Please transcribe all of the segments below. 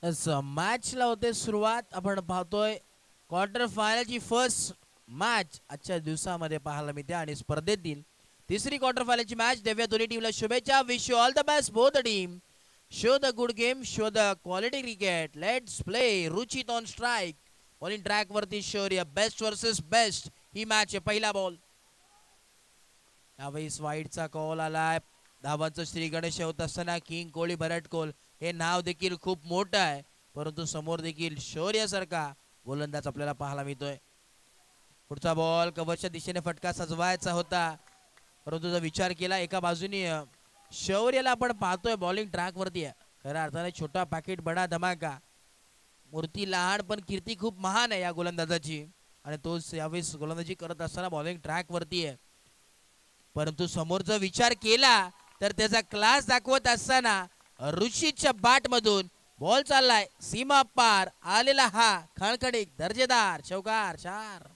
मॅचला होते सुरुवात. आपण पाहतोय क्वार्टर फायनलची फर्स्ट मॅच आजच्या दिवसामध्ये पाहायला मिळते आणि स्पर्धेतील तिसरी क्वार्टर फायनलची मॅच देऊया दोन्ही टीमला शुभेच्छा. Wish you all the best both team. Show the good game, show the quality cricket. Let's play. Ruchit on strike. Bowling track वरती शौर्य. बेस्ट वर्सेस बेस्ट ही मॅच आहे. पहिला बॉल. यावेळी वाईडचा कॉल आलाय. धावांचं श्री गणेश होत असताना किंग कोहली भरत कोल हे नाव देखील खूप मोठं आहे, परंतु समोर देखील शौर्यासारखा गोलंदाज आपल्याला पाहायला मिळतोय. पुढचा बॉल कव्हरच्या दिशेने फटका सजवायचा होता, परंतु जर विचार केला एका बाजूने शौर्याला आपण पाहतोय बॉलिंग ट्रॅक वरती आहे. खऱ्या अर्थाने छोटा पॅकेट बडा धमाका. मूर्ती लहान पण कीर्ती खूप महान आहे या गोलंदाजाची, आणि तो यावेळेस गोलंदाजी करत असताना बॉलिंग ट्रॅक वरती आहे. परंतु समोरचा विचार केला तर त्याचा क्लास दाखवत असताना रुचितच्या बॅट मधून बॉल चाललाय सीमा पार आलेला हा खणखणीत दर्जेदार चौकार. 4.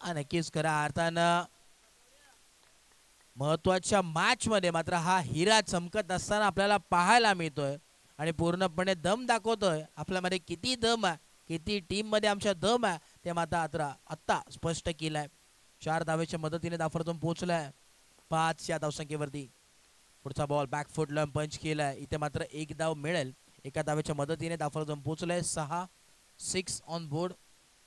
नक्कीच खऱ्या अर्थानं महत्वाच्या मॅच मध्ये मात्र हा हिरा चमकत असताना आपल्याला पाहायला मिळतोय आणि पूर्णपणे दम दाखवतोय. आपल्यामध्ये किती दम आहे, किती टीम मध्ये आमच्या दम आहे ते मात्र आता स्पष्ट केलंय. 4 धावेच्या मदतीने धावफलकातून पोहोचलाय 5 या धावसंख्येवरती. पुढचा बॉल बॅकफुट लंब पंच केलाय. इथे मात्र 1 धाव मिळेल. एका धावेच्या मदतीने धावफलकातून पोहोचलाय 6 ऑन बोर्ड.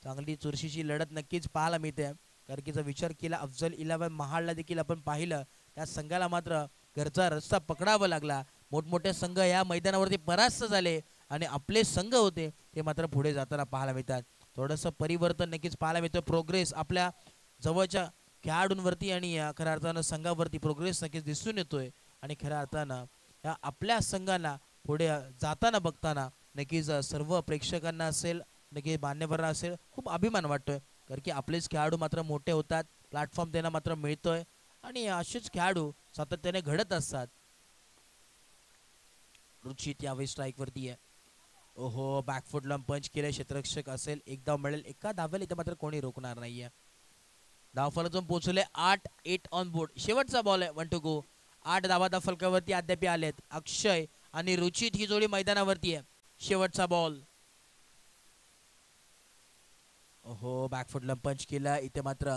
चांगली चुरशीची लढत नक्कीच पाहायला मिळते. कारण की जर विचार केला अफजल 11 महाडला देखील आपण पाहिलं, त्या संघाला मात्र घरचा रस्ता पकडावा लागला. मोठमोठे संघ या मैदानावरती परास्त झाले आणि आपले संघ होते ते मात्र पुढे जाताना पाहायला मिळतात. थोडंसं परिवर्तन नक्कीच पाहायला मिळतं. प्रोग्रेस आपल्या जवळच्या खेळाडूंवरती आणि खऱ्या अर्थानं संघावरती प्रोग्रेस नक्कीच दिसून येतोय. आणि खऱ्या अर्थानं या आपल्या संघाला पुढे जाताना बघताना नक्कीच सर्व प्रेक्षकांना असेल, नक्कीच मान्यवरांना असेल, खूप अभिमान वाटतोय. कारण की आपलेच खेळाडू मात्र मोठे होतात, प्लॅटफॉर्म त्यांना मात्र मिळतोय आणि असेच खेळाडू सातत्याने घडत असतात. रुचित यावेळी स्ट्राईक वरती आहे. ओहो, बॅकफुट लंब पंच केले. क्षेत्ररक्षक असेल, 1 धाव मिळेल. एका धावेला इथे मात्र कोणी रोखणार नाहीये. धावफलकातून पोहोचले 8 ऑन बोर्ड. शेवटचा बॉल आहे 1 टू गो. 8 धावा धावफलकावरती अद्याप आलेत. अक्षय आणि रुचित ही जोडी मैदानावरती आहे. शेवटचा बॉल. ओहो, बॅकफुट लंब पंच केला. इथे मात्र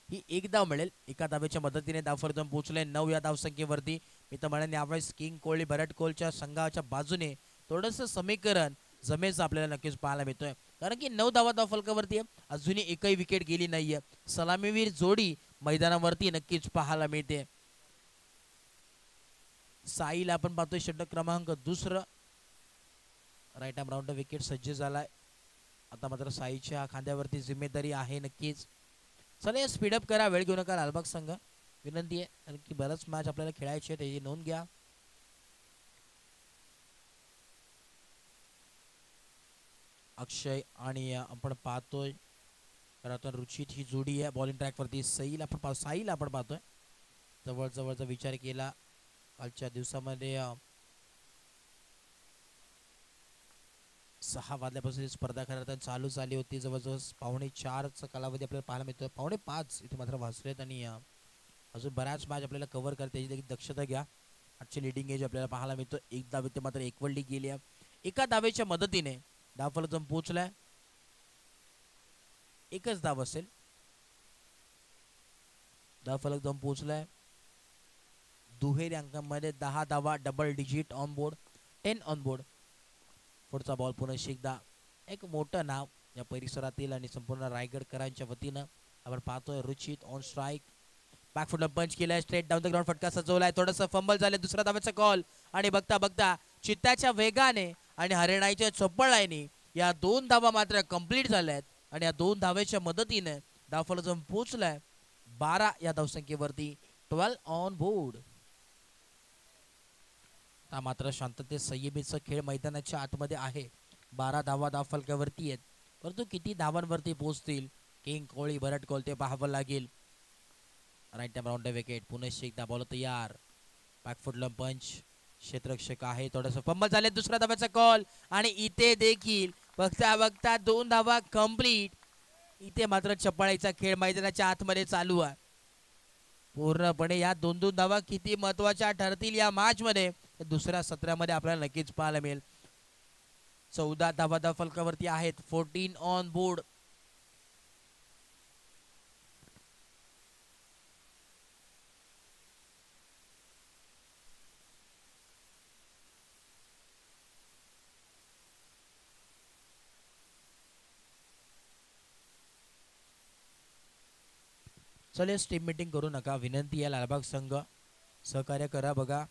ही 1 धाव मिळेल. एका धावेच्या मदतीने धावफलकातून पोहोचले 9 या धावसंख्येवरती. मी तर म्हणेन यावेळेस किंग कोहली भरत कोलच्या संघाच्या बाजूने थोडंसं समीकरण जमेचं आपल्याला नक्कीच पाहायला मिळतोय. कारण की 9 धावा धावफलकावरती आहे. अजूनही एकही विकेट गेली नाहीये. सलामीवीर जोडी मैदानावरती नक्कीच पाहायला मिळते. साईला आपण पाहतोय षटक क्रमांक 2. राईट आर्म राऊंड विकेट सज्ज झालाय. आता मात्र साईच्या खांद्यावरती जिम्मेदारी आहे नक्कीच. चला स्पीडअप करा, वेळ घेऊ नका लालबाग संघ, विनंती आहे. कारण की बरंच मॅच आपल्याला खेळायची आहे, त्याची नोंद घ्या. अक्षय आणि आपण पाहतोय आता रुचित ही जोडी आहे बॉलिंग ट्रॅक वरती. साईला आपण पाहतोय. जवळचा विचार केला कालच्या दिवसामध्ये 6 वाजल्यापासून स्पर्धा खरं चालू झाली होती. जवळजवळ 4:15चा कालावधी आपल्याला पाहायला मिळतोय. 4:15 इथे मात्र वाजलेत आणि अजून बऱ्याच मॅच आपल्याला कव्हर करता याची देखील दक्षता घ्या. आजची लिडिंग एज आपल्याला पाहायला मिळतो. 1 धाव इथे मात्र एकवडली गेली आहे. एका धावेच्या मदतीने धावफलकातून पोहोचलाय. 1च धाव असेल. धावफलकातून पोहोचलाय. दुहेरी अंकामध्ये 10 धावा, double digit on board, 10 on board. पुढचा बॉल पुन्हा एकदा. एक मोठं नाव या परिसरातील आणि संपूर्ण रायगडकरांच्या वतीनं आपण पाहतोय. Ruchit on strike. बॅकफुटला पंच केलाय. स्ट्रेट डाऊन द ग्राउंड फटका सजवलाय. थोडंसं फंबल झालं. दुसरा धावाचा कॉल आणि बघता चित्ताच्या वेगाने आणि हरिणाईच्या चपळाईने या 2 धावा मात्र कंप्लीट झाल्यात आणि या 2 धावेच्या मदतीने धावफलकातून पोहोचलाय 12 या धावसंख्येवरती. 12 ऑन बोर्ड. मात्र शांततेत संयमीचा खेळ मैदानाच्या आतमध्ये आहे. 12 धावा धावफलकावरती आहेत, परंतु किती धावांवरती पोहोचतील किंग कोहली भरत कोल ते पाहावं लागेल. Right arm round wicket. पुन्हा एकदा बॉल तयार. बॅकफुट लंब पंच. क्षेत्ररक्षक आहे. थोडंसं फंबल झाले. दुसरा धावाचा कॉल आणि इथे देखील बघता 2 धावा कंप्लीट. इथे मात्र चपळाईचा खेळ मैदानाच्या आतमध्ये चालू आहे. पूर्णपणे या 2-2 धावा किती महत्वाच्या ठरतील या मॅच मध्ये दुसऱ्या सत्रामध्ये आपल्याला नक्कीच पाहायला मिळेल. 14 धावा फलकावरती आहेत. 14 ऑन बोर्ड. चले टीम मीटिंग करू नका, विनंती आहे. लालबाग संघ सहकार्य करा. बघा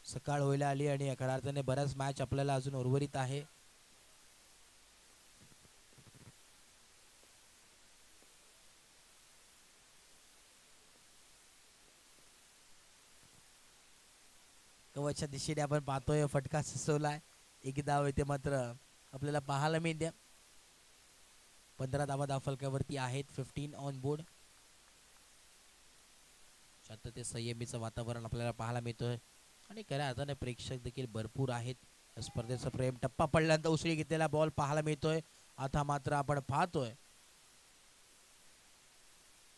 सकाळ व्हायला आली आणि खऱ्या अर्थाने बऱ्याच मॅच आपल्याला अजून उर्वरित आहे. कवचच्या दिशेने आपण पाहतोय फटका सुचवलाय. एक धाव येते मात्र आपल्याला पाहायला मिळते. 15 धावा फलकावरती आहेत. 15 ऑन बोर्ड. शांतते संयमीचं वातावरण आपल्याला पाहायला मिळतोय आणि खऱ्या अर्थाने प्रेक्षक देखील भरपूर आहेत. स्पर्धेचा प्रेम टप्पा पडल्यानंतर उसळी घेतलेला बॉल पाहायला मिळतोय. आता मात्र आपण पाहतोय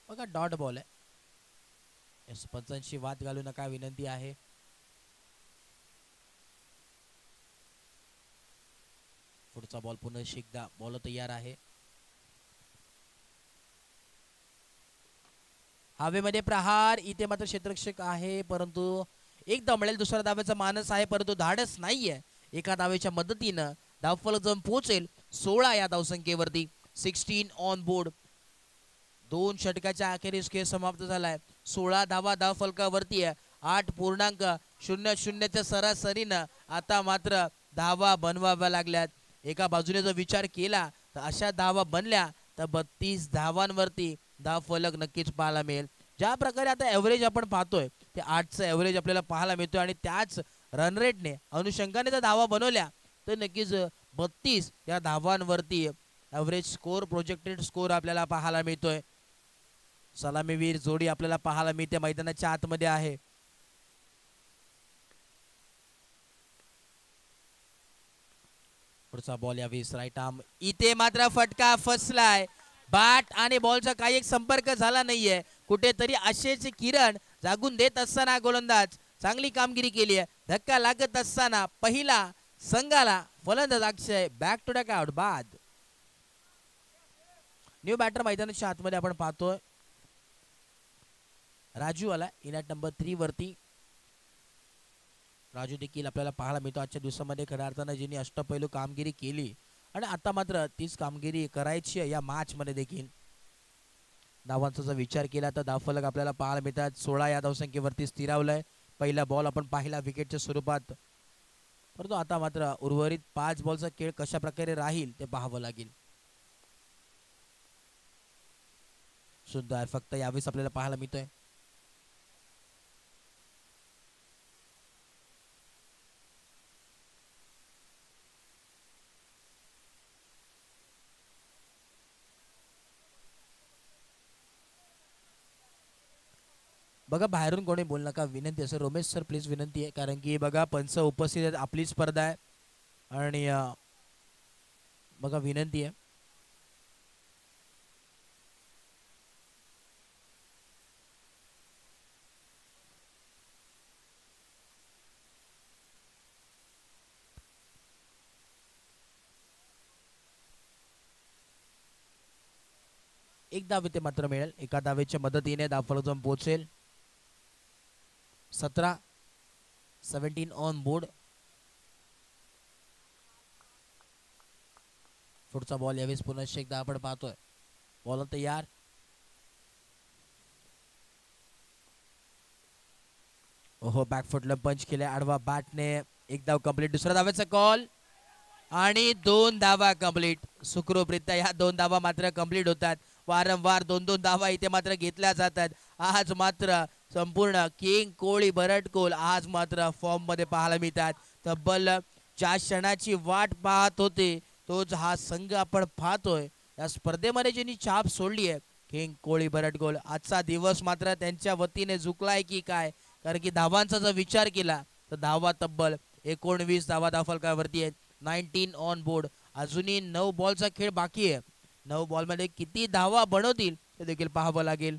बघा डॉट बॉल आहे. पंचांशी वाद घालू नका, विनंती आहे. पुढचा बॉल पुन्हा एकदा बॉल तयार आहे. हवेमध्ये प्रहार. इथे मात्र क्षेत्ररक्षक आहे परंतु एकदा मिळेल. दुसऱ्या धावेचा मानस आहे परंतु धाडस नाहीये. एका धावेच्या मदतीनं धावफलक जाऊन पोहोचेल 16 या धावसंख्येवरती. 16 ऑन बोर्ड. 2 षटकाच्या अखेरीस खेळ समाप्त झालाय. 16 धावा धावफलकावरती आहे. 8.00च्या सरासरीनं आता मात्र धावा बनवाव्या लागल्यात. एका बाजूने जर विचार केला तर अशा धावा बनल्या तर 32 धावांवरती धावफलक नक्कीच पाहायला मिळेल. ज्या प्रकारे आता ॲव्हरेज आपण पाहतोय ते 8चं ॲव्हरेज आपल्याला पाहायला मिळतोय आणि त्याच रन रेटने अनुषंगाने जर धावा बनवल्या तर नक्कीच 32 या धावांवरती ॲव्हरेज स्कोर, प्रोजेक्टेड स्कोर आपल्याला पाहायला मिळतोय. सलामीवीर जोडी आपल्याला पाहायला मिळते. मैदानाच्या आतमध्ये आहे. पुढचा बॉल यावेळेस राईट आर्म. इथे मात्र फटका फसलाय. बॅट आणि बॉलचा काही एक संपर्क झाला नाहीये. कुठेतरी आशेचे किरण जागून देत असताना गोलंदाज चांगली कामगिरी केली आहे. धक्का लागत असताना पहिला संघाला फलंदाज अक्षय बॅक टू बॅक आउट बाद. न्यू बॅटर मैदानाच्या आतमध्ये आपण पाहतोय राजू आला इनॅट नंबर 3 वरती. राजू देखील आपल्याला पाहायला मिळतो आजच्या दिवसामध्ये. खऱ्या अर्थानं ज्यांनी अष्टपैलू कामगिरी केली आणि आता मात्र तीच कामगिरी करायची आहे या मॅच मध्ये देखील. धावांचा जर विचार केला तर धावफलक आपल्याला पाहायला मिळतात. 16 या धावसंख्येवरती स्थिरावलंय. पहिला बॉल आपण पाहिला विकेटच्या स्वरूपात परंतु आता मात्र उर्वरित 5 बॉलचा खेळ कशा प्रकारे राहील ते पाहावं लागेल. सुंदर फक्त यावेळेस आपल्याला पाहायला मिळतोय. बघा बाहेरून कोणी बोल नका, विनंती आहे. रमेश सर प्लीज विनंती आहे कारण की बघा पंच उपस्थित आहेत. आपली स्पर्धा आहे आणि बघा विनंती आहे. एक धाव इथे मात्र मिळेल. एका धावेच्या मदतीने धावफलक जाऊन पोहोचेल. 17 ऑन बोर्ड. पुढचा बॉल यावेळेस पुन्हा एकदा आपण पाहतोय. बॉल तयार. ओहो बॅकफुटला पंच केले आडवा बॅटने. एक धाव कंप्लीट. दुसऱ्या धावेचा कॉल आणि 2 धावा कंप्लीट. सुखरूपरित्या ह्या 2 धावा मात्र कंप्लीट होतात. वारंवार 2-2 धावा इथे मात्र घेतल्या जातात. आज मात्र संपूर्ण किंग कोळी बरटकोल आज मात्र फॉर्म मध्ये पाहायला मिळतात. तब्बल 4 क्षणाची वाट पाहत होते तोच हा संघ आपण पाहतोय. या स्पर्धेमध्ये ज्यांनी छाप सोडली आहे किंग कोळी बरटकोल, आजचा दिवस मात्र त्यांच्या वतीने झुकलाय की काय. कारण की धावांचा जर विचार केला तर धावा तब्बल 19 धावा धावफलकावरती आहेत. 19 ऑन बोर्ड. अजूनही 9 बॉलचा खेळ बाकी आहे. 9 बॉल मध्ये किती धावा बनवतील ते देखील पाहावं लागेल.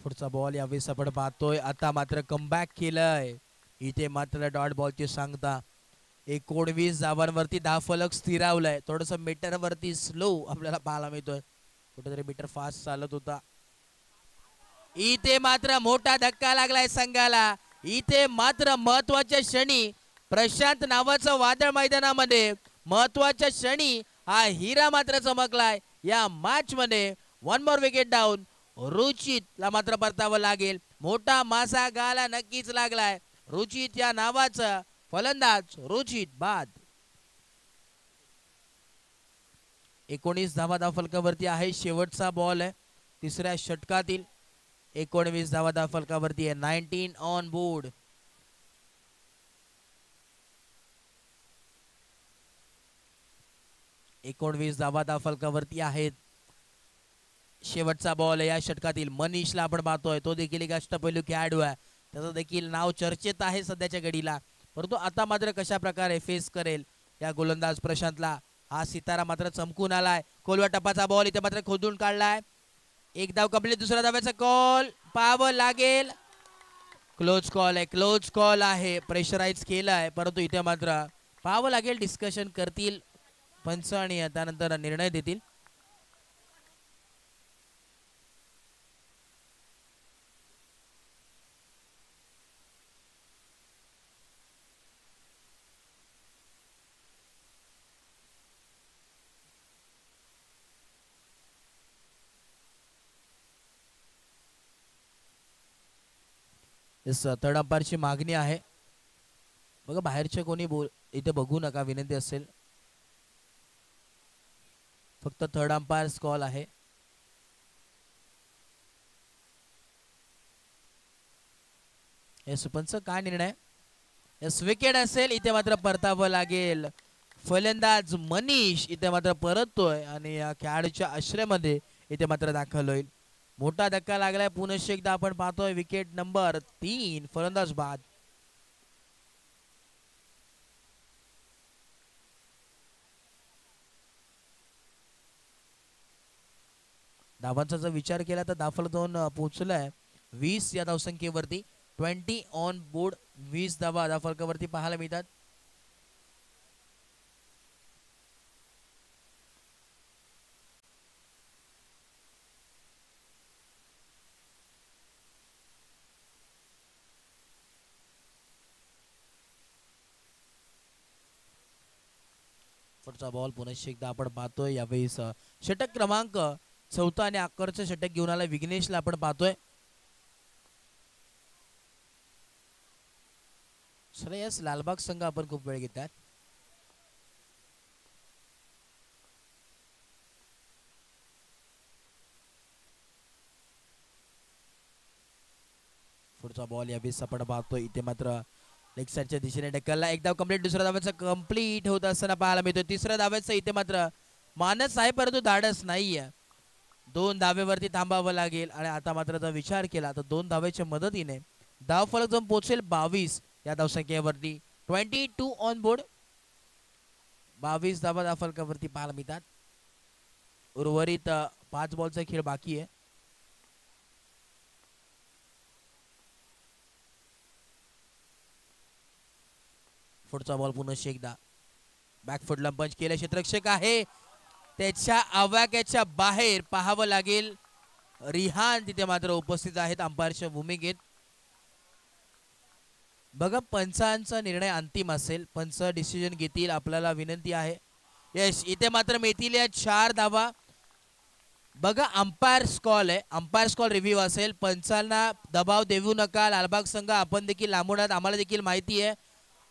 पुढचा बॉल यावेळेस आपण पाहतोय. आता मात्र कमबॅक केलंय. इथे मात्र डॉट बॉलची सांगता. 19 धावांवरती धावफलक स्थिरावलाय. थोडस मीटर वरती स्लो आपल्याला पाहायला मिळतोय. कुठेतरी मीटर फास्ट चालत होता. इथे मात्र मोठा धक्का लागलाय संघाला. इथे मात्र महत्वाच्या क्षणी प्रशांत नावाचं वादळ मैदानामध्ये महत्वाच्या क्षणी हा हिरा मात्र चमकलाय या मॅच मध्ये. One more wicket down. रुचितला मात्र परतावं लागेल. मोठा मासा गाला नक्कीच लागलाय. रुचित या नावाचा फलंदाज रुचित बाद. 19 धावा धावफलकावरती आहे. शेवटचा बॉल आहे तिसऱ्या षटकातील. 19 धावा धावफलकावरती आहे. 19 ऑन बोर्ड. धावा धावफलकावरती आहेत. शेवटचा बॉल या षटकातील. मनीषला आपण पाहतोय. तो देखील एक अष्टपैलू खेळाडू आहे. त्याचं देखील नाव चर्चेत आहे सध्याच्या घडीला. परंतु आता मात्र कशा प्रकारे फेस करेल या गोलंदाज प्रशांतला. हा सितारा मात्र चमकून आलाय. खोलवा टप्पाचा बॉल इथे मात्र खोदून काढलाय. एक धाव कंप्लीट. दुसऱ्या धाव्याचा कॉल पाहावं लागेल. क्लोज कॉल आहे. क्लोज कॉल आहे. प्रेशराईज केलाय. परंतु इथे मात्र पाहावं लागेल. डिस्कशन करतील पंच आणि त्यानंतर निर्णय देतील. थर्ड अंपायरची मागणी आहे. बघा बाहेरचे कोणी इथे बघू नका विनंती असेल. फक्त थर्ड अंपायर्स कॉल आहे. पंच काय निर्णय. विकेट असेल. इथे मात्र परतावं लागेल. फलंदाज मनीष इथे मात्र परततोय आणि या खेळाडूच्या आश्रयामध्ये इथे मात्र दाखल होईल. मोठा धक्का लागलाय. पुनश्च एकदा आपण पाहतोय. Wicket number 3. फलंदाज बाद. धावांचा जर विचार केला तर धावफलक 2 पोहोचलाय 20 या धावसंख्येवरती. 20 ऑन बोर्ड. 20 धावा धावफलकावरती पाहायला मिळतात. पुढचा बॉल पुनश्च एकदा आपण पाहतोय. यावेळेस षटक क्रमांक 4 आणि अखेरचं षटक घेऊन आला विघ्नेशला आपण पाहतोय. श्रेयस लालबाग संघ आपण खूप वेळ घेतात. पुढचा बॉल यावेळेस आपण पाहतोय. इथे मात्र लेग साइडच्या दिशेने ढकलला. एक धाव कंप्लीट. दुसऱ्या धाव्याचा कंप्लीट होत असताना पाहायला मिळतोय. तिसऱ्या धाव्याचा इथे मात्र मानस आहे परंतु धाडस नाहीये. 2 धावेवरती थांबावं लागेल. आणि आता मात्र जर विचार केला तर 2 धावेच्या मदतीने धावफलक जाऊन पोहोचेल 22 या धावसंख्येवरती. 22 ऑन बोर्ड. 22 धावा धावफलकावरती पाहायला मिळतात. उर्वरित 5 बॉलचा खेळ बाकी आहे. पुढचा बॉल पुनश्च एकदा बॅकफुटला पंच केले. क्षेत्ररक्षक आहे त्याच्या आवाक्याच्या बाहेर पाहावं लागेल. रिहान तिथे मात्र उपस्थित आहेत अंपायरच्या भूमिकेत. बघा पंचांचा निर्णय अंतिम असेल. पंच डिसिजन घेतील. आपल्याला विनंती आहे. यस इथे मात्र मिळतील या 4 धावा. बघा अंपायर्स कॉल आहे. अंपायर्स कॉल रिव्ह्यू असेल. पंचांना दबाव देऊ नका. लालबाग संघ आपण देखील लांबून आहात. आम्हाला देखील माहिती आहे.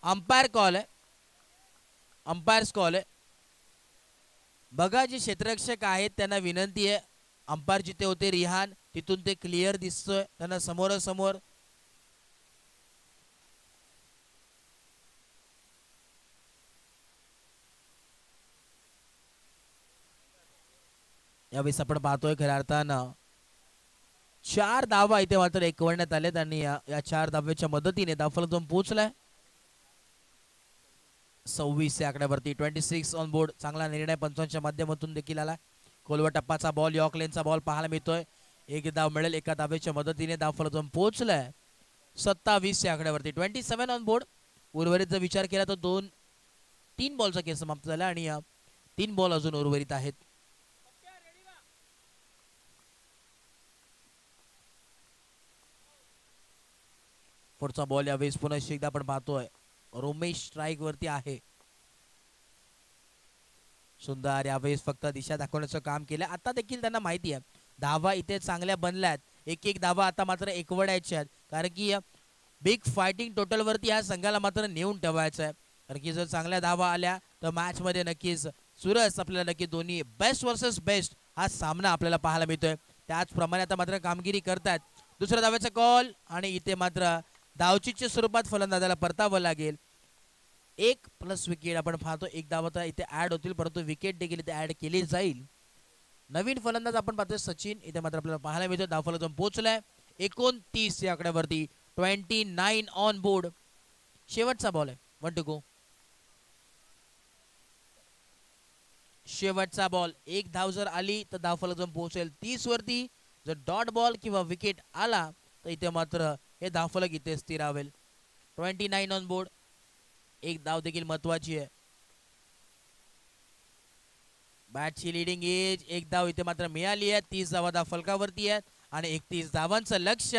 अंपायर कॉल आहे. अंपायर्स कॉल आहे. बघा जे क्षेत्ररक्षक आहेत त्यांना विनंती आहे. अंपायर जिथे होते रिहान तिथून ते क्लिअर दिसतोय त्यांना समोरासमोर. यावेळेस आपण पाहतोय खऱ्या अर्थानं 4 धावा इथे मात्र एकवण्यात आलेत आणि या 4 धाव्याच्या मदतीने धावफलक जाऊन पोहोचलाय 26 या आकड्यावरती. 26 ऑन बोर्ड. चांगला निर्णय पंचांच्या माध्यमातून देखील आला. कोलवा टप्पाचा बॉल. यॉर्क लेनचा बॉल पाहायला मिळतोय. एक धाव मिळेल एका धावेच्या मदतीने. धावफलक पोहोचलाय 27 या आकड्यावरती. 27 ऑन बोर्ड. उर्वरित जर विचार केला तर 3 बॉलचा खेळ समाप्त झाला आणि 3 बॉल अजून उर्वरित आहेत. पुढचा बॉल यावेळेस पुन्हा एकदा आपण पाहतोय रोमेश स्ट्राईक वरती आहे. सुंदर यावेळेस फक्त दिशा दाखवण्याचं काम केलं. आता देखील त्यांना माहिती आहे धावा इथे चांगल्या बनल्यात. एक धावा आता मात्र एकवडायच्या आहेत कारण की बिग फायटिंग टोटल वरती ह्या संघाला मात्र नेऊन ठेवायचं आहे. कारण की जर चांगल्या धावा आल्या तर मॅच मध्ये नक्कीच सुरस आपल्याला नक्की दोन्ही बेस्ट वर्सेस बेस्ट हा सामना आपल्याला पाहायला मिळतोय. त्याचप्रमाणे आता मात्र कामगिरी करतात. दुसऱ्या धाव्याचा कॉल आणि इथे मात्र धावचीच्या स्वरूपात फलंदाजाला परतावं लागेल. 1 प्लस विकेट आपण पाहतो. एक धाव आता इथे ऍड होतील परंतु विकेट देखील इथे ऍड केली जाईल. नवीन फलंदाज आपण पाहतोय सचिन. इथे मात्र आपल्याला पाहायला मिळतो धावफलक पोहोचलाय 29 या आकड्यावरती. 29 ऑन बोर्ड. शेवटचा बॉल आहे. 1 टू गो. शेवटचा बॉल. एक धाव जर आली तर धावफलक पोहोचेल 30 वरती. जर डॉट बॉल किंवा विकेट आला तर इथे मात्र हे धावफलक इथे स्थिरावेल. 29 ऑन बोर्ड. एक धाव देखील महत्वाची आहे. बॅटची लिडिंग एज. एक धाव इथे मात्र मिळाली आहे. 30 धावा धावफलकावरती आहेत आणि 31 धावांचं लक्ष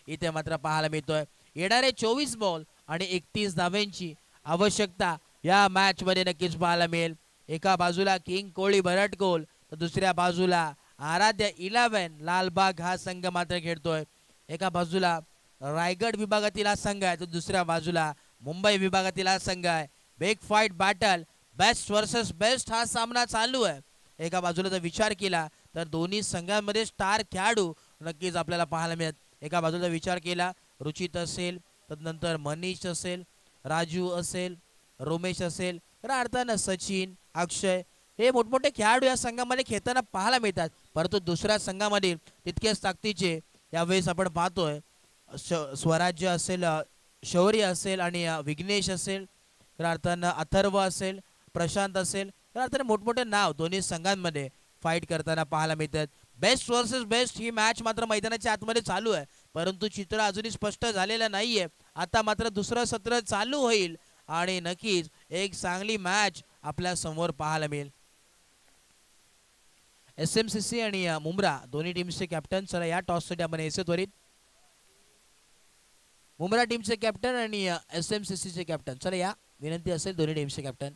इथे मात्र पाहायला मिळतोय. येणारे 24 बॉल आणि 31 धावांची आवश्यकता या मॅच मध्ये नक्कीच पाहायला मिळेल. एका बाजूला किंग कोहली भरटकोल तर दुसऱ्या बाजूला आराध्य 11 लालबाग हा संघ मात्र खेळतोय. एका बाजूला रायगड विभागातील हा संघ आहे तर दुसऱ्या बाजूला मुंबई विभागातील हा संघ आहे. Big fight battle best versus best हा सामना चालू आहे. एका बाजूला जर विचार केला तर दोन्ही संघांमध्ये स्टार खेळाडू नक्कीच आपल्याला पाहायला मिळत. एका बाजूला विचार केला रुचित असेल तदनंतर मनीष असेल, राजू असेल, रोमेश असेल तर अर्थानं सचिन, अक्षय हे मोठमोठे खेळाडू या संघामध्ये खेळताना पाहायला मिळतात. परंतु दुसऱ्या संघामध्ये तितकेच ताकदीचे यावेळेस आपण पाहतोय स्वराज्य असेल, शौर्य असेल आणि विघ्नेश असेल तर अर्थानं अथर्व असेल, प्रशांत असेल तर अर्थानं मोठमोठे नाव दोन्ही संघांमध्ये फाईट करताना पाहायला मिळतात. बेस्ट वर्सेस बेस्ट ही मॅच मात्र मैदानाच्या आतमध्ये चालू आहे परंतु चित्र अजूनही स्पष्ट झालेलं नाहीये. आता मात्र दुसरं सत्र चालू होईल आणि नक्कीच एक चांगली मॅच आपल्या समोर पाहायला मिळेल. SMCC आणि मुंब्रा दोन्ही टीमचे कॅप्टन. चला या टॉससाठी आपण यायचं त्वरित. मुंब्रा टीमचे कॅप्टन आणि SMCC चे कॅप्टन. चला या विनंती असेल दोन्ही टीमचे कॅप्टन.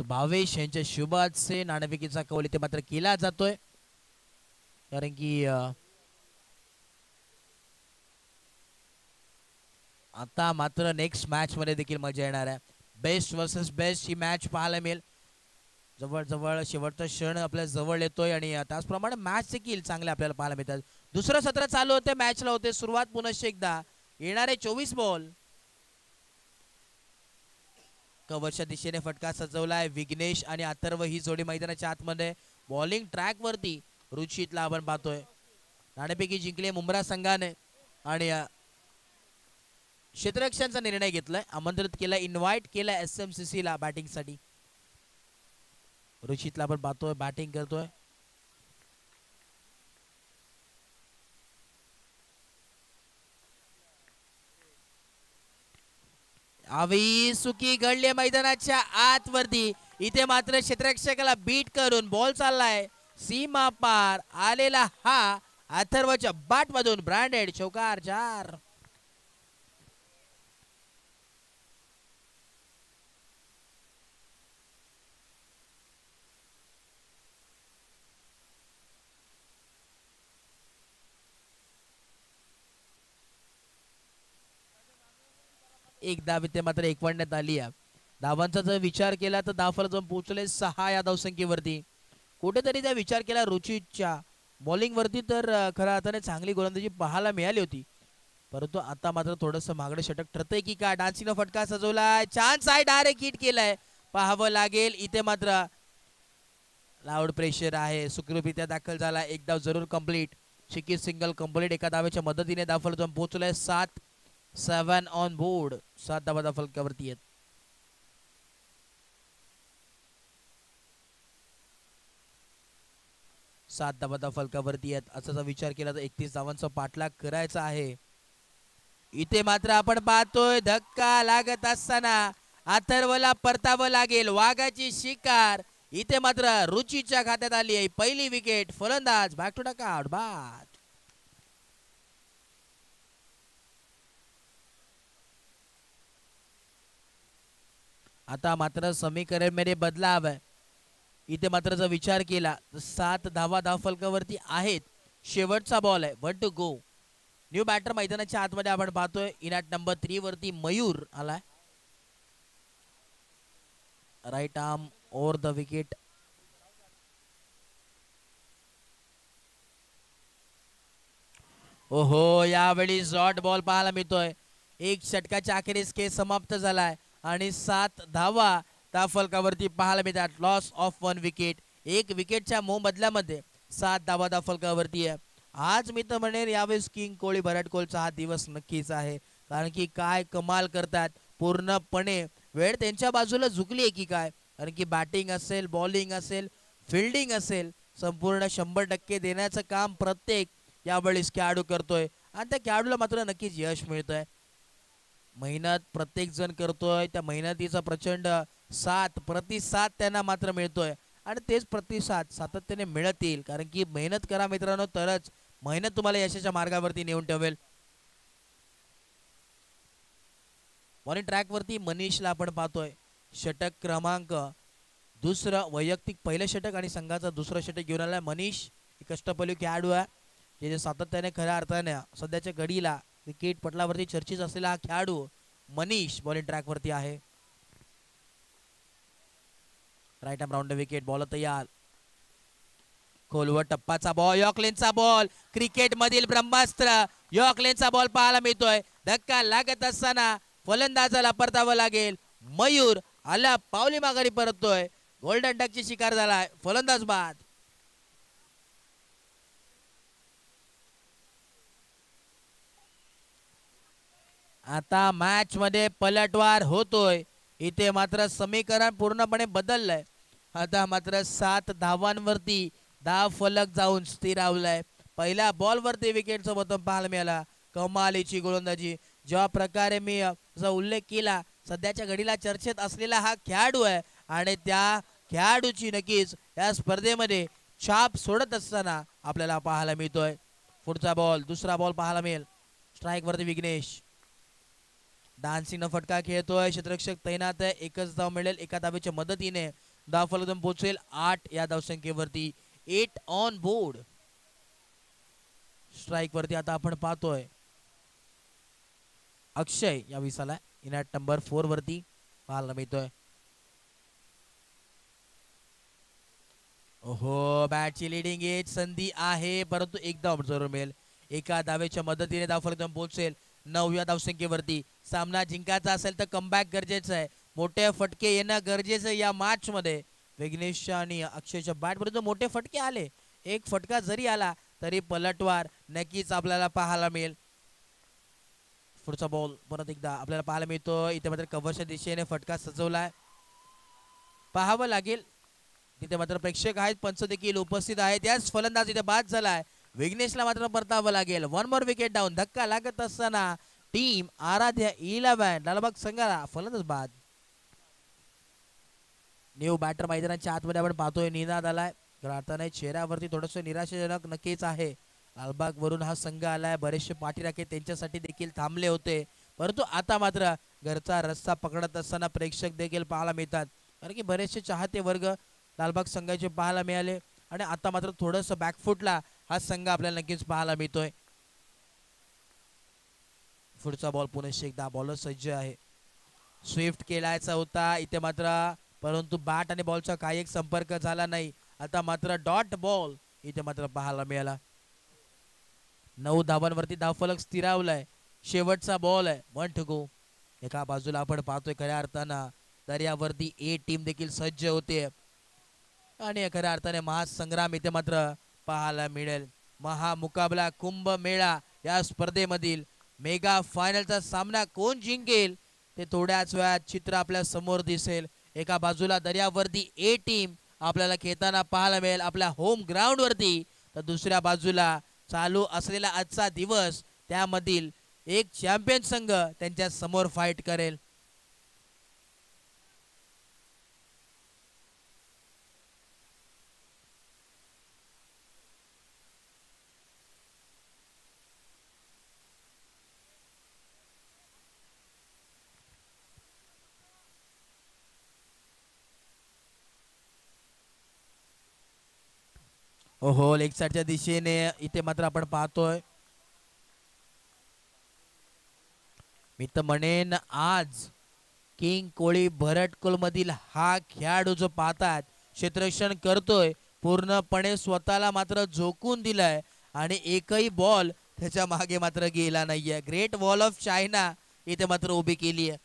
भावेश यांच्या शुभाचे नाणेफेकीचा कौल इथे मात्र केला जातोय कारण की आता मात्र नेक्स्ट मॅच मध्ये देखील मजा येणार आहे. बेस्ट वर्सेस बेस्ट ही मॅच पाहायला मिळेल. जवळ जवळ शेवटचा क्षण आपल्या जवळ येतोय आणि त्याचप्रमाणे मॅच देखील चांगले आपल्याला पाहायला मिळतात. दुसरं सत्र चालू होते. मॅचला होते सुरुवात. पुन्हा एकदा येणारे 24 बॉल. कव्हरच्या दिशेने फटका सजवलाय. विघ्नेश आणि अथर्व ही जोडी मैदानाच्या आतमध्ये बॉलिंग ट्रॅक वरती रुचितला आपण पाहतोय. नाणेफेकी जिंकली मुंब्रा संघाने आणि क्षेत्ररक्षणाचा निर्णय घेतलाय. आमंत्रित केला, इन्व्हाइट केला SMCC ला बॅटिंग साठी. रुचितला आपण पाहतोय बॅटिंग करतोय. आवी सुकी घडले मैदानाच्या आत वरती. इथे मात्र क्षेत्ररक्षकाला बीट करून बॉल चाललाय सीमा पार आलेला हा अथर्वच्या बाट मधून ब्रँडेड चौकार 4. एक धाव इथे मात्र एकवडण्यात आली आहे. धावांचा जर विचार केला तर धावफलक जाऊन पोहोचले 6 या धावसंख्येवरती. कुठेतरी जर विचार केला रुचितच्या बॉलिंग वरती तर खऱ्या अर्थाने चांगली गोलंदाजी पाहायला मिळाली होती परंतु आता मात्र थोडंसं मागडे षटक ठरतंय की का. डान्सिंग फटका सजवलाय. चान्स आहे. डायरेक्ट हिट केलाय. पाहावं लागेल. इथे मात्र लाऊड प्रेशर आहे. सुखरूपरित्या दाखल झाला. एक धाव जरूर कंप्लीट. चिकी सिंगल कंप्लीट एका धावेच्या मदतीने धावफलक पोहोचलाय 7 ऑन बोर्ड. 7 धावा धावफलकावरती आहेत. सात धावा धावफलकावरती आहेत. असा विचार केला तर 31 धावांचा पाठलाग करायचा आहे. इथे मात्र आपण पाहतोय धक्का लागत असताना अथर्वला परतावं लागेल. वाघाची शिकार इथे मात्र रुचीच्या खात्यात आली आहे. पहिली विकेट. फलंदाज बॅक टू डकआउट बाद. आता मात्र समीकरण मध्ये बदलाव आहे. इथे मात्र जर विचार केला तर 7 धावा धावफलकावरती आहेत. शेवटचा बॉल आहे. 1 टू गो. न्यू बॅटर मैदानाच्या आतमध्ये आपण पाहतोय. इनॅट नंबर 3 वरती मयूर आलाय. Right arm over the wicket. ओहो, यावेळी शॉर्ट बॉल पाहायला मिळतोय. एक षटकाच्या अखेरीस खेळ समाप्त झालाय आणि 7 धावा धावफलकावरती पाहायला मिळतात. Loss of 1 wicket. एक विकेटच्या मोबदल्यामध्ये 7 धावा धावफलकावरती आहे. आज मी तर म्हणेन यावेळेस किंग कोहली विराट कोहलीचा हा दिवस नक्कीच आहे. कारण की काय कमाल करतात. पूर्णपणे वेळ त्यांच्या बाजूला झुकली आहे की काय. कारण की बॅटिंग असेल, बॉलिंग असेल, फिल्डिंग असेल, संपूर्ण 100% देण्याचं काम प्रत्येक यावेळेस खेळाडू करतोय. आणि त्या खेळाडूला मात्र नक्कीच यश मिळतंय. मेहनत प्रत्येक जण करतोय. त्या मेहनतीचा प्रचंड प्रतिसाद त्यांना मात्र मिळतोय. आणि तेच प्रतिसाद सातत्याने मिळत येईल. कारण की मेहनत करा मित्रांनो, तरच मेहनत तुम्हाला यशाच्या मार्गावरती नेऊन ठेवेल. बॉलिंग ट्रॅक वरती मनीषला आपण पाहतोय. षटक क्रमांक दुसरं, वैयक्तिक पहिलं षटक आणि संघाचा दुसरं षटक घेऊन आलाय. मनीष कष्टपैलू खेळाडू आहे. जे सातत्याने खऱ्या अर्थाने सध्याच्या घडीला क्रिकेट पटलावरती चर्चेत असलेला हा खेळाडू मनीष बॉलिंग ट्रॅक वरती आहे. Right arm round wicket. Ball तयार. खोलवर टप्पाचा बॉल. यॉर्कलेनचा बॉल. क्रिकेट मधील ब्रह्मास्त्र यॉर्कलेनचा बॉल पाहायला मिळतोय. धक्का लागत असताना फलंदाजाला परतावं लागेल. मयूर आला पावली माघारी परततोय. गोल्डन डकची शिकार झालाय. फलंदाज बाद. आता मॅच मध्ये पलटवार होतोय. इथे मात्र समीकरण पूर्णपणे बदललंय. आता मात्र 7 धावांवरती धाव फलक जाऊन स्थिरावलाय. पहिल्या बॉल वरती विकेटचं बटन पाहायला मिळाला. कमालीची गोलंदाजी. ज्या प्रकारे मी उल्लेख केला, सध्याच्या घडीला चर्चेत असलेला हा खेळाडू आहे आणि त्या खेळाडूची नक्कीच या स्पर्धेमध्ये छाप सोडत असताना आपल्याला पाहायला मिळतोय. पुढचा बॉल, दुसरा बॉल पाहायला मिळेल. स्ट्राईक वरती विघ्नेश. डान्सिंग न फटका खेळतोय. क्षेत्ररक्षक तैनात आहे. एकच धाव मिळेल. एका धावेच्या मदतीने धाव फलक पोहोचेल 8 या धावसंख्येवरती. 8 ऑन बोर्ड. स्ट्राईक वरती आता आपण पाहतोय अक्षय या विसाला इनॅट नंबर 4 वरती पाहायला मिळतोय. ओहो, बॅटची लिडिंग एज संधी आहे, परंतु एक धाव जरूर मिळेल. एका धावेच्या मदतीने धाव फलक पोहोचेल 9 या धावसंख्येवरती. सामना जिंकायचा असेल तर कमबॅक गरजेचं आहे. मोठे फटके येणं गरजेचं या मॅच मध्ये. विघ्नेशच्या आणि अक्षयच्या बॅट पर्यंत मोठे फटके आले. एक फटका जरी आला तरी पलटवार नक्कीच आपल्याला पाहायला मिळेल. पुढचा बॉल परत एकदा आपल्याला पाहायला मिळतो. इथे मात्र कव्हरच्या दिशेने फटका सजवलाय. पाहावं लागेल. तिथे मात्र प्रेक्षक आहेत, पंच देखील उपस्थित आहेत. याच फलंदाज इथे बाद झालाय. विघ्नेशला मात्र परतावं लागेल. 1 मोर विकेट डाऊन. धक्का लागत असताना टीम आराध्य 11 लालबाग संघाला फलंदाज बाद. न्यू बॅटर मैदानाच्या आतमध्ये आपण पाहतोय. निनाद आलाय. अर्थाने चेहऱ्यावरती थोडस निराशाजनक नक्कीच आहे. लालबाग वरून हा संघ आलाय. बरेचसे पाठीराखे त्यांच्यासाठी देखील थांबले होते, परंतु आता मात्र घरचा रस्ता पकडत असताना प्रेक्षक देखील पाहायला मिळतात. कारण की बरेचसे चाहते वर्ग लालबाग संघाचे पाहायला मिळाले आणि आता मात्र थोडस बॅकफुटला हा संघ आपल्याला नक्कीच पाहायला मिळतोय. पुढचा बॉल पुन्हा एकदा बॉलर सज्ज आहे. स्विफ्ट केलायचा होता इथे मात्र, परंतु बॅट आणि बॉलचा काही एक संपर्क झाला नाही. आता मात्र डॉट बॉल इथे मात्र पाहायला मिळाला. 9 धावांवरती धावफलक स्थिरावलाय. शेवटचा बॉल आहे. 1 टू गो. एका बाजूला आपण पाहतोय खऱ्या अर्थानं दर्यावरती ए टीम देखील सज्ज होते आणि खऱ्या अर्थाने महासंग्राम इथे मात्र पाहायला मिळेल. महामुकाबला कुंभमेळा या स्पर्धेमधील मेगा फायनलचा सामना कोण जिंकेल ते थोड्याच वेळात चित्र आपल्या समोर दिसेल. एका बाजूला दर्यावर्दी ए टीम आपल्याला खेळताना पाहायला मिळेल आपल्या होम ग्राउंड वरती, तर दुसऱ्या बाजूला चालू असलेला आजचा दिवस त्यामधील एक चॅम्पियन संघ त्यांच्या समोर फाईट करेल. ओहो, लेग साईडच्या दिशेने इथे मात्र आपण पाहतोय. मी तर म्हणेन आज किंग कोळी भरटकुल मधील हा खेळाडू जो पाहतात क्षेत्ररक्षण करतोय, पूर्णपणे स्वतःला मात्र झोकून दिलाय आणि एकही बॉल त्याच्या मागे मात्र गेला नाहीये. ग्रेट वॉल ऑफ चायना इथे मात्र उभी केली आहे.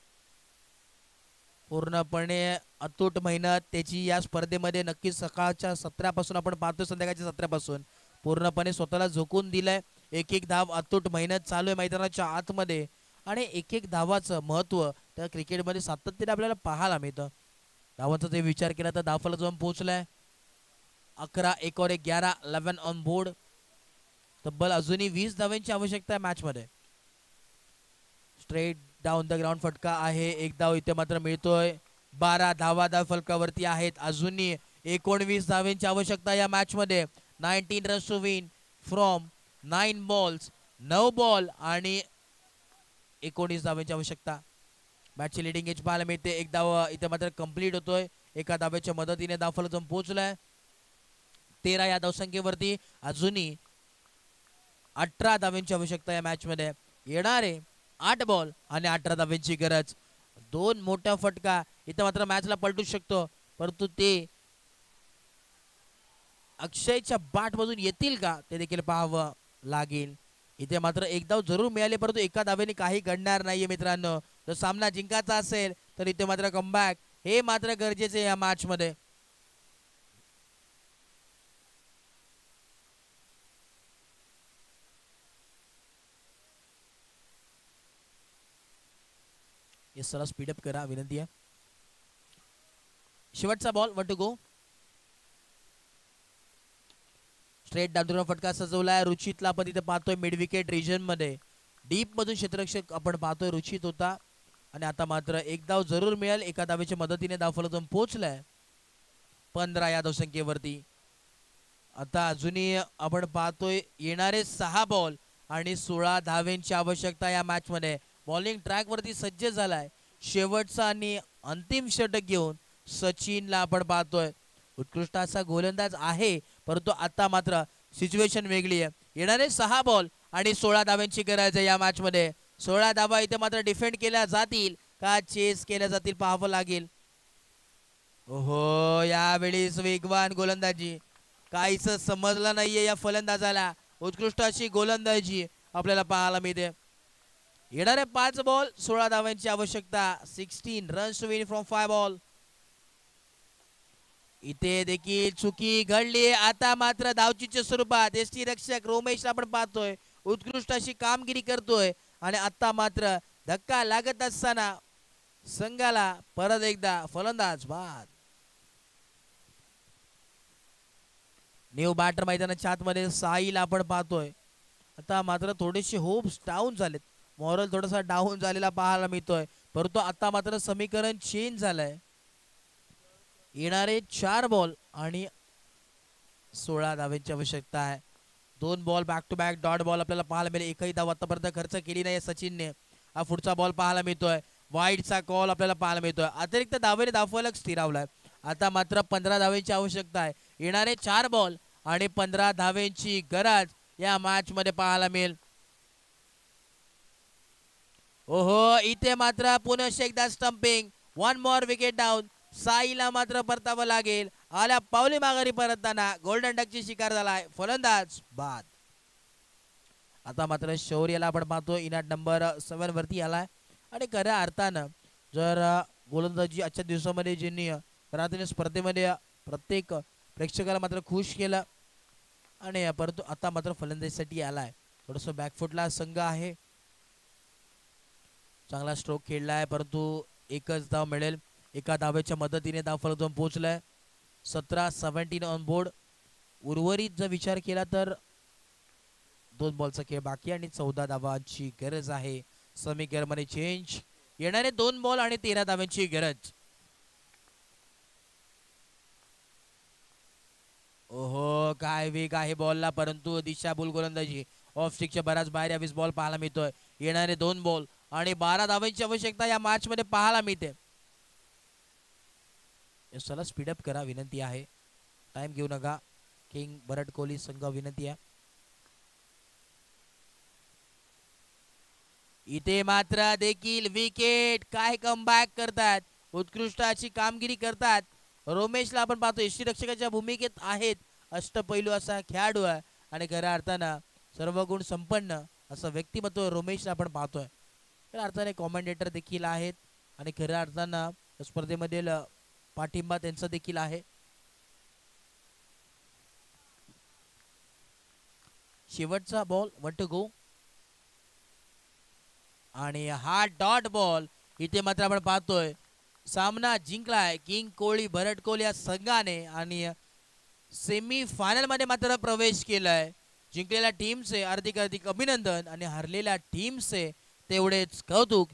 पूर्णपणे अतूट मेहनत त्याची या स्पर्धेमध्ये नक्कीच सकाळच्या सत्रापासून आपण पाहतो, संध्याकाळच्या सत्रापासून पूर्णपणे स्वतःला झोकून दिलंय. एक एक धाव अतूट मेहनत चालू आहे मैदानाच्या आतमध्ये आणि एक एक धावाचं महत्व त्या क्रिकेटमध्ये सातत्याने आपल्याला पाहायला मिळतं. धावांचा जर विचार केला तर धावफलक जाऊन पोहोचलाय 11 एक और 11 11 ऑन बोर्ड. तब्बल अजूनही 20 धावांची आवश्यकता आहे मॅच मध्ये. स्ट्रेट डाऊन द ग्राउंड फटका आहे, एक धाव इथे मात्र मिळतोय. 12 धावा धाव फलकावरती आहेत. अजूनही 19 धावांची आवश्यकता या मॅच मध्ये. 19 runs to win from 9 balls. 9 ball आणि 19 धावांची आवश्यकता. मॅचची लिडिंग एज पाहायला मिळते. एक धाव इथे मात्र कंप्लीट होतोय. एका धाव्याच्या मदतीने धावफलक जाऊन पोहोचलाय 13 या धावसंख्येवरती. अजूनही 18 धावांची आवश्यकता या मॅच मध्ये. येणारे 8 बॉल आणि 18 धावांची गरज. 2 मोठा फटका इथे मात्र मॅचला पलटू शकतो, परंतु ते अक्षयच्या बॅट मधून येतील का ते देखील पाहावं लागेल. इथे मात्र एक धाव जरूर मिळाली, परंतु एका धावेने काही घडणार नाहीये मित्रांनो. जर सामना जिंकायचा असेल तर इथे मात्र कमबॅक हे मात्र गरजेचे आहे या मॅच मध्ये. चला स्पीडअप करा, विनंती आहे. शेवटचा ball, 1 to go. Straight down फटका सजवलाय रुचितला. आपण तिथे पाहतोय मिड विकेट रिजन मध्ये डीप मधून क्षेत्ररक्षक आपण पाहतोय रुचित होता आणि आता मात्र एक धाव जरूर मिळेल. एका धावेच्या मदतीने धावफलक जाऊन पोहोचलाय 15 या धावसंख्येवरती. आता अजूनही आपण पाहतोय येणारे 6 बॉल आणि 16 धावेंची आवश्यकता या मॅच मध्ये. बॉलिंग ट्रॅक वरती सज्ज झालाय. शेवटचा आणि अंतिम षटक घेऊन सचिनला आपण पाहतोय. उत्कृष्ट असा गोलंदाज आहे, परंतु आता मात्र सिच्युएशन वेगळी आहे. येणारे 6 बॉल आणि 16 धाव्यांची गरज आहे या मॅच मध्ये. 16 धावा इथे मात्र डिफेंड केल्या जातील का चेस केल्या जातील पाहावं लागेल. ओहो, यावेळेस वेगवान गोलंदाजी, काहीच समजलं नाहीये या फलंदाजाला. उत्कृष्ट अशी गोलंदाजी आपल्याला पाहायला मिळते. येणारे 5 बॉल 16 धावांची आवश्यकता. 16 runs to win from 5 ball. इथे देखील चुकी घडली. आता मात्र धावचीच्या स्वरूपात एसटी रक्षक रोमेशला आपण पाहतोय उत्कृष्ट अशी कामगिरी करतोय आणि आता मात्र धक्का लागत असताना संघाला परत एकदा फलंदाज बाद. न्यू बॅटर मैदानाच्या आतमध्ये साईला आपण पाहतोय. आता मात्र थोडेसे होप्स डाऊन झालेत, मॉरल थोडासा डाऊन झालेला पाहायला मिळतोय, परंतु आता मात्र समीकरण चेंज झालंय. येणारे 4 बॉल आणि 16 धावांची आवश्यकता आहे. 2 ball back to back dot ball आपल्याला पाहायला मिळेल. एकही धाव आतापर्यंत खर्च केली नाही सचिनने. हा पुढचा बॉल पाहायला मिळतोय. वाईडचा कॉल आपल्याला पाहायला मिळतोय. अतिरिक्त धावेने धावफलक स्थिरावलाय. आता मात्र 15 धावेची आवश्यकता आहे. येणारे 4 बॉल आणि 15 धावेंची गरज या मॅच मध्ये पाहायला मिळेल. ओहो, इथे मात्र पुन्हा एकदा स्टंपिंग. 1 more wicket down. साईला मात्र परतावं लागेल. आल्या पावली माघारी परतताना गोल्डन डकची शिकार झालाय. फलंदाज बाद. आता मात्र शौर्यला आपण पाहतो इनाट नंबर 7 वरती आलाय आणि खऱ्या अर्थानं जर गोलंदाजी आजच्या दिवसामध्ये ज्यांनी रात्री स्पर्धेमध्ये प्रत्येक प्रेक्षकाला मात्र खुश केलं आणि परंतु आता मात्र फलंदाजीसाठी आलाय. थोडस बॅकफुटला संघ आहे. चांगला स्ट्रोक खेळलाय परंतु एकच धाव मिळेल. एका धावेच्या मदतीने धाव फलक जाऊन पोहोचलाय. 17-17 ऑन बोर्ड. उर्वरित जर विचार केला तर 2 बॉलचा खेळ बाकी आणि 14 धावांची गरज आहे. समीकरणामध्ये चेंज. येणारे 2 बॉल आणि 13 धावांची गरज. ओहो काय वेग आहे बॉलला परंतु दिशाभूल गोलंदाजी. ऑफ स्टिकच्या बराच बाहेर यावेळेस बॉल पाहायला मिळतोय. येणारे 2 बॉल आणि 12 धावांची आवश्यकता या मॅच मध्ये पाहायला मिळते. चला स्पीडअप करा विनंती आहे. टाइम घेऊ नका. किंग विराट कोहली संघ विनंती आहे. इथे मात्र देखील विकेट. काय कमबॅक करतात. उत्कृष्ट अशी कामगिरी करतात. रोमेशला आपण पाहतो यष्टीरक्षकाच्या भूमिकेत आहेत. अष्टपैलू असा खेळाडू आहे आणि खऱ्या अर्थानं सर्व गुण संपन्न असं व्यक्तिमत्व रोमेशला आपण पाहतोय. खऱ्या अर्थाने कॉमेंटेटर देखील आहेत आणि खऱ्या अर्थानं स्पर्धेमधील पाठिंबा त्यांचा देखील आहे. शेवटचा बॉल 1 टू गो आणि हा डॉट बॉल. इथे मात्र आपण पाहतोय सामना जिंकलाय किंग कोहली विराट कोहली या संघाने आणि सेमी फायनल मध्ये मात्र प्रवेश केलाय. जिंकलेल्या टीमचे हार्दिक अभिनंदन आणि हरलेल्या टीमचे तेवढेच कौतुक.